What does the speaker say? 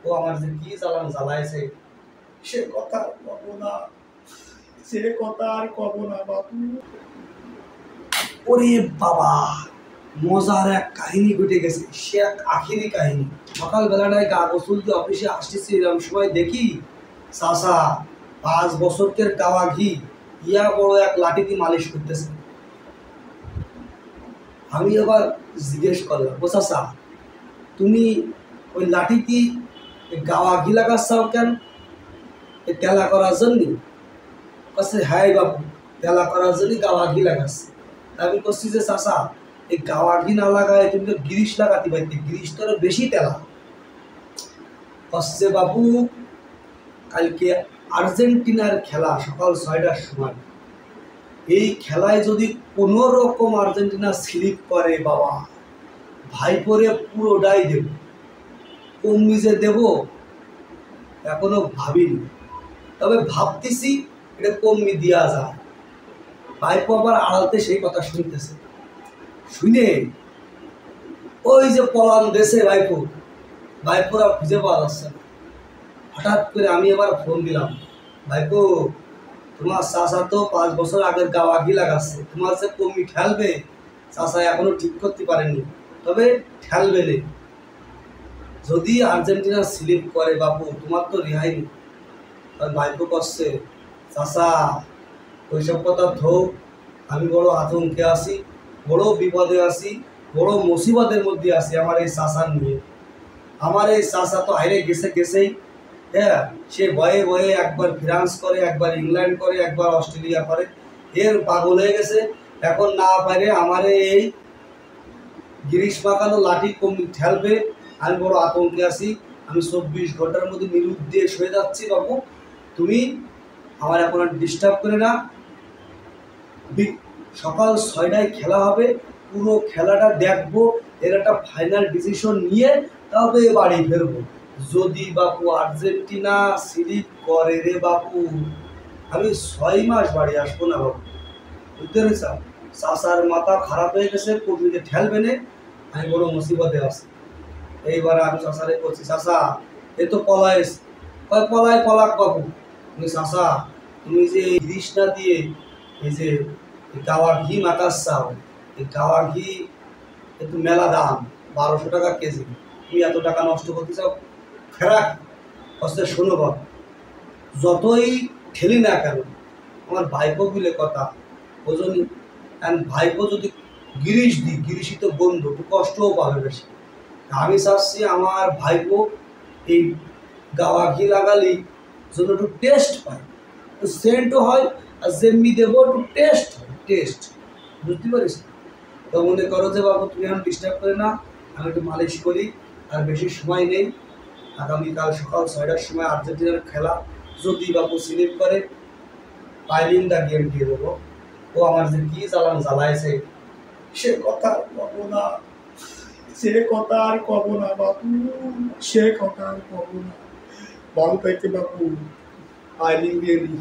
ও আমার যে কি জ্বালান জ্বালাইছে সে কথা কব না, সে কথা আর কব না বাবু। ওরে বাবা, মজার এক কাহিনী ঘটে গেছে, সে এক আখিরি কাহিনী। সকালবেলাটায় গা গোসল দিয়ে অফিসে আসতেছি, এরকম সময় দেখি চাচা 5 বছরের কাওয়া ঘি ইয়া বড় এক লাঠিতে মালিশ করতেছে। আমি আবার জিজ্ঞেস করলাম, ও চাচা তুমি ওই লাঠিতে গাওয়া ঘি লাগাচ্ছাও কেন? তেলা করার জন্য? কাছে হ্যাঁ বাবু, তেলা করার জন্য গাওয়া ঘি লাগাচ্ছে। আমি করছি যে চাচা এই গাওয়া ঘি না লাগায় তুমি তো গিরিশ লাগাতে পারতে, গিরিশ তো আরো বেশি তেলা। কচ্ছে বাবু কালকে আর্জেন্টিনার খেলা সকাল 6টার সময়, এই খেলায় যদি কোনো রকম আর্জেন্টিনা স্লিপ করে বাবা, ভাইপোরে পুরোটাই দেব। কমবি যে দেব এখনো ভাবিনি, তবে ভাবতেছি এটা কমবি দেওয়া যায়। ভাইপো আবার আড়ালতে সেই কথা শুনতেছে, শুনে ওই যে পলান দেশে ভাইপোরা খুঁজে পাওয়া যাচ্ছে না। হঠাৎ করে আমি এবার ফোন দিলাম, ভাইপো তোমার চাচা তো 5 বছর আগের গাওয়া ঘি লাগাচ্ছে, তোমার যে কমবি ঠেলবে চাচা এখনো ঠিক করতে পারেনি, তবে ঠেলবে নেই। যদি আর্জেন্টিনা স্লিপ করে বাবু তোমার তো রেহাই নেই। ভাইপো করছে চাচা ওইসব কথা ধোক, আমি বড় আতঙ্কে আছি, বড় বিপদে আছি, বড় মুসিবতের মধ্যে আছি আমার এই চাচার নিয়ে। আমার এই চাচা তো হাইরে গেছেই, হ্যাঁ সে ভয়ে ভয়ে একবার ফ্রান্স করে, একবার ইংল্যান্ড করে, একবার অস্ট্রেলিয়া করে, এর পাগল হয়ে গেছে। এখন না পারে আমার এই গিরিশ পাকানো লাঠি কমবি ঠেলবে, আমি বড় আতঙ্কে আছি। আমি 24 ঘন্টার মধ্যে নিরুদ্দেশ হয়ে যাচ্ছি বাবু, তুমি আমার এখন আর ডিস্টার্ব করে না। সকাল 6টায় খেলা হবে, পুরো খেলাটা দেখবো, এর একটা ফাইনাল ডিসিশন নিয়ে তবে বাড়ি ফেরবো। যদি বাপু আর্জেন্টিনা স্লিপ করে রে বাপু, আমি 6 মাস বাড়ি আসবো না বাবু, বুঝতে পেরেছ? চাচার মাথা খারাপ হয়ে গেছে, কর্মীতে ঠেলবে না, আমি বড় মুসিবতে আছি। এইবার আমি চাচারে বলছি, চাচা এ তো পলাইস, পলাক বাবু। তুমি চাচা তুমি যে গিরিশ না দিয়ে এই যে গাওয়া ঘি মাখাচ্ছাও, এই গাওয়া ঘি একটু মেলা দাম, 1200 টাকা কেজি, তুমি এত টাকা নষ্ট করতে চাও? ফেরাক কষ্টে শোনো বাবু, যতই ঠেলি না কেন আমার ভাইপো বলে কথা, ওজনই ভাইপো যদি গিরিশ দিই, গিরিশই তো বন্ধু, একটু কষ্টও পাবে বেশি। আমি চাচ্ছি আমার ভাইপো এই গাওয়া ঘি লাগালেই যেন একটু টেস্ট পায়, একটু সেন্টও হয়, আর যেমনি দেবো একটু টেস্ট, বুঝতে পারিস? তো মনে করো যে বাবু তুমি এখন ডিস্টার্ব করে না, আমি একটু মালিশ করি, আর বেশি সময় নেই। আগামীকাল সকাল 6টার সময় আর্জেন্টিনার খেলা, যদি বাবু স্লিপ করে পাইলিং দা গেম দিয়ে দেবো। ও আমার যে কি জ্বালান জ্বালাইছে সে কথা কব না, সে কথা আর কব না বাবু, সে কথা আর কব না। ভালো থাকতে বাবু, পাইলিং দিয়ে দিই।